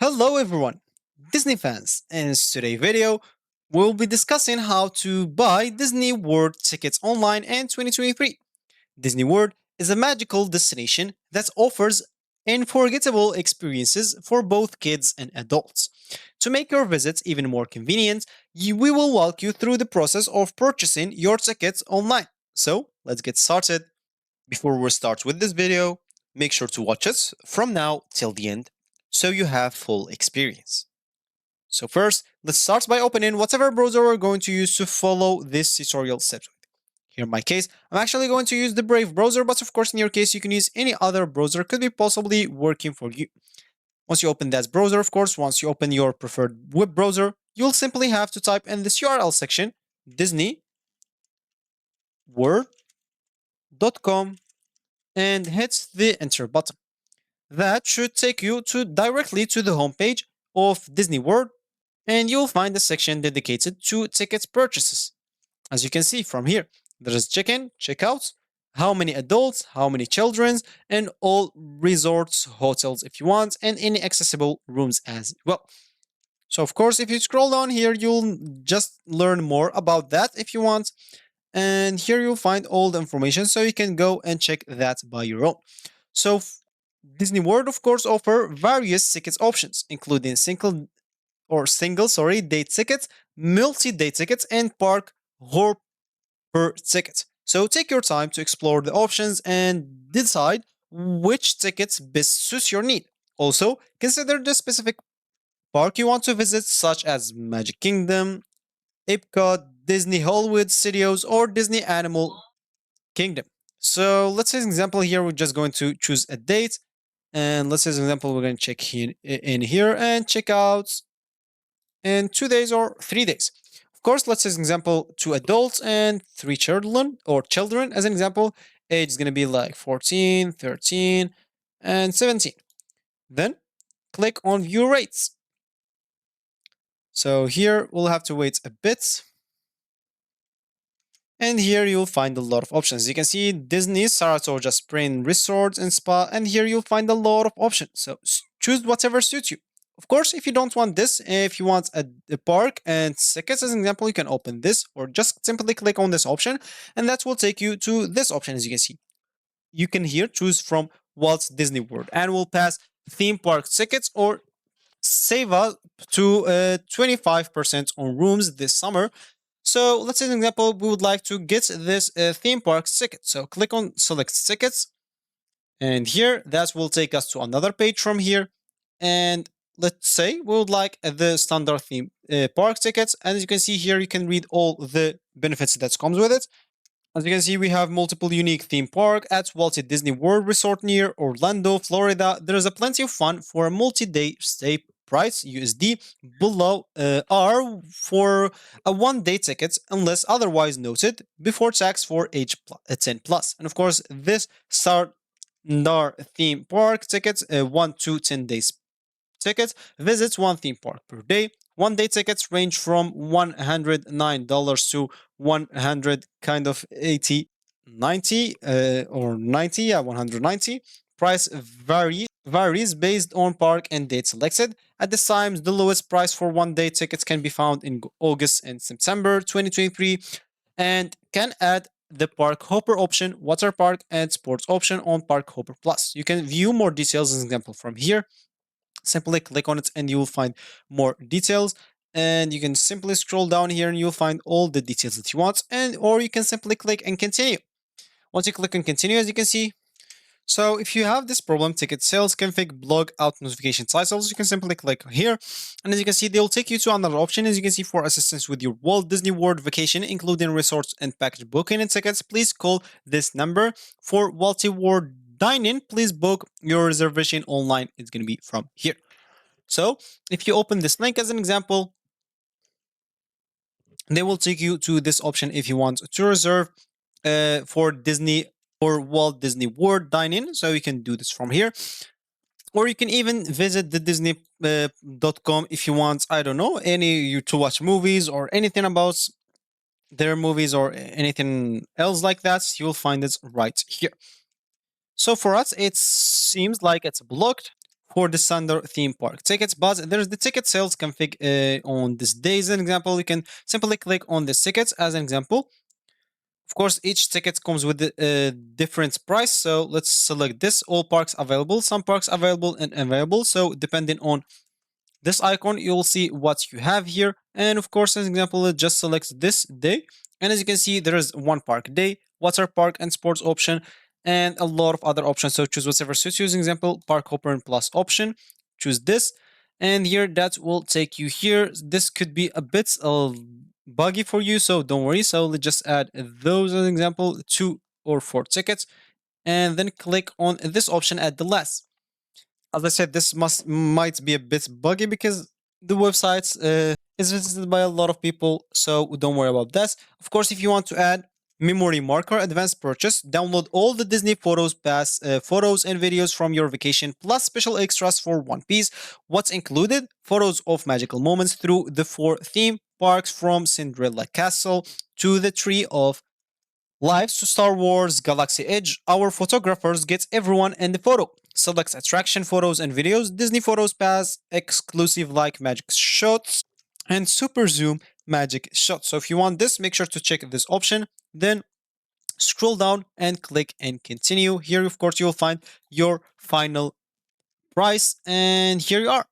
Hello everyone, Disney fans. In today's video, we'll be discussing how to buy Disney World tickets online in 2023. Disney World is a magical destination that offers unforgettable experiences for both kids and adults. To make your visits even more convenient, we will walk you through the process of purchasing your tickets online. So, let's get started. Before we start with this video, make sure to watch us from now till the end so you have full experience. So first, let's start by opening whatever browser we're going to use to follow this tutorial step. Here in my case, I'm actually going to use the Brave browser, but of course in your case you can use any other browser could be possibly working for you. Once you open that browser, of course, once you open your preferred web browser, you'll simply have to type in this URL section, disneyworld.com, and hit the enter button. That should take you directly to the homepage of Disney World, and you'll find a section dedicated to ticket purchases. As you can see from here, there is check-in, check-out, how many adults, how many children, and all resorts, hotels if you want, and any accessible rooms as well. So of course, if you scroll down here, you'll just learn more about that if you want. And here you'll find all the information so you can go and check that by your own. So Disney World, of course, offer various tickets options, including single day tickets, multi-day tickets, and park hopper tickets. So take your time to explore the options and decide which tickets best suits your need. Also, consider the specific park you want to visit, such as Magic Kingdom, Epcot, Disney Hollywood Studios, or Disney Animal Kingdom. So let's say an example here, we're just going to choose a date. And let's say as an example, we're going to check in here and check out in 2 days or 3 days. Of course, let's say as an example, 2 adults and 3 children as an example. Age is going to be like 14, 13, and 17. Then click on view rates. So here we'll have to wait a bit. And here you'll find a lot of options. You can see Disney Saratoga Spring Resort and Spa, and here you'll find a lot of options. So choose whatever suits you. Of course, if you don't want this, if you want a park and tickets as an example, you can open this or just simply click on this option, and that will take you to this option. As you can see, you can here choose from Walt Disney World Annual Pass, theme park tickets, or save up to 25% on rooms this summer. So let's say an example, we would like to get this theme park ticket. So click on select tickets. And here, that will take us to another page from here. And let's say we would like the standard theme park tickets. And as you can see here, you can read all the benefits that comes with it. As you can see, we have multiple unique theme park at Walt Disney World Resort near Orlando, Florida. There is a plenty of fun for a multi-day stay price USD below R for a one-day ticket unless otherwise noted before tax for age 10 plus. And of course, this standard theme park tickets 1 to 10 days tickets visits one theme park per day. One-day tickets range from $109 to 100 kind of 80, 90 or 90, yeah, 190. Price varies based on park and date selected. At this time, the lowest price for one-day tickets can be found in August and September 2023, and can add the Park Hopper option, water park, and sports option on Park Hopper Plus. You can view more details as an example from here. Simply click on it and you will find more details, and you can simply scroll down here and you'll find all the details that you want, and or you can simply click and continue. Once you click on continue, as you can see, so if you have this problem, ticket sales config blog out notification titles, you can simply click here, and as you can see, they'll take you to another option. As you can see, for assistance with your Walt Disney World vacation, including resorts and package booking and tickets, please call this number. For Walt World Dine-in, please book your reservation online. It's going to be from here. So if you open this link as an example, they will take you to this option if you want to reserve for Disney or Walt Disney World Dine-in. So you can do this from here. Or you can even visit the Disney.com if you want, I don't know, to watch movies or anything about their movies or anything else like that. You will find it right here. So for us, it seems like it's blocked. for the Thunder theme park tickets. But there's the ticket sales config on this day as an example. You can simply click on the tickets as an example. Of course, each ticket comes with a different price. So let's select this. All parks available. Some parks available and available. So depending on this icon, you'll see what you have here. And of course, as an example, it just selects this day. And as you can see, there is one park day, water park and sports option, and a lot of other options. So choose whatever suits you. As an example, park hopper and plus option. Choose this. And here that will take you here. This could be a bit buggy for you, so don't worry. So let's just add those as an example, 2 or 4 tickets, and then click on this option at the last. As I said, this might be a bit buggy because the website is visited by a lot of people, so don't worry about that. Of course, if you want to add memory marker advanced purchase, download all the Disney Photos Pass photos and videos from your vacation plus special extras for one piece. What's included? Photos of magical moments through the 4 theme parks from Cinderella Castle to the Tree of Lives to Star Wars Galaxy Edge. Our photographers get everyone in the photo. Select attraction photos and videos, Disney Photos Pass, exclusive like magic shots, and super zoom magic shots. So if you want this, make sure to check this option. Then scroll down and click and continue. Here, of course, you'll find your final price. And here you are.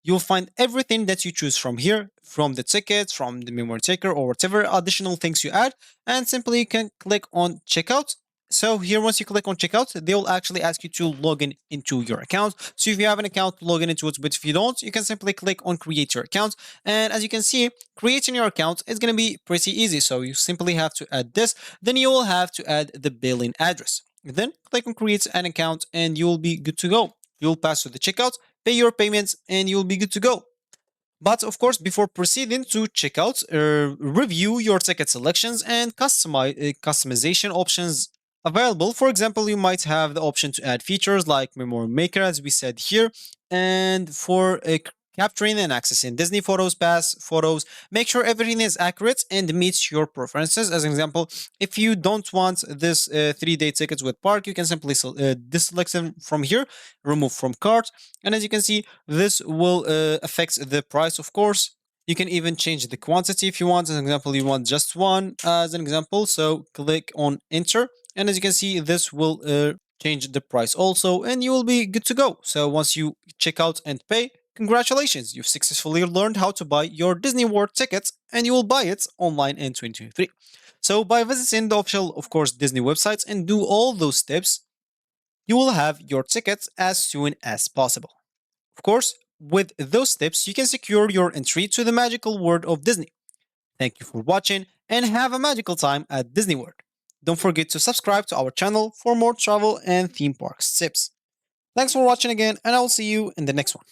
You'll find everything that you choose from here, from the tickets, from the memory taker, or whatever additional things you add, and simply you can click on checkout. So here, once you click on checkout, they will actually ask you to log in into your account. So if you have an account, log in into it, but if you don't, you can simply click on create your account. And as you can see, creating your account is going to be pretty easy. So you simply have to add this, then you will have to add the billing address. Then click on create an account and you will be good to go. You'll pass through the checkout, pay your payments, and you'll be good to go. But of course, before proceeding to checkout, review your ticket selections and customization options available. For example, you might have the option to add features like Memory Maker, as we said here, and for capturing and accessing Disney Photos Pass photos, make sure everything is accurate and meets your preferences. As an example, if you don't want this 3-day tickets with park, you can simply deselect them from here, remove from cart, and as you can see, this will affect the price, of course. You can even change the quantity if you want. As an example, you want just one as an example. So click on enter. And as you can see, this will change the price also, and you will be good to go. So once you check out and pay, congratulations, you've successfully learned how to buy your Disney World tickets, and you will buy it online in 2023. So by visiting the official, of course, Disney websites and do all those steps, you will have your tickets as soon as possible. Of course, with those steps, you can secure your entry to the magical world of Disney. Thank you for watching and have a magical time at Disney World. Don't forget to subscribe to our channel for more travel and theme parks tips. Thanks for watching again, and I will see you in the next one.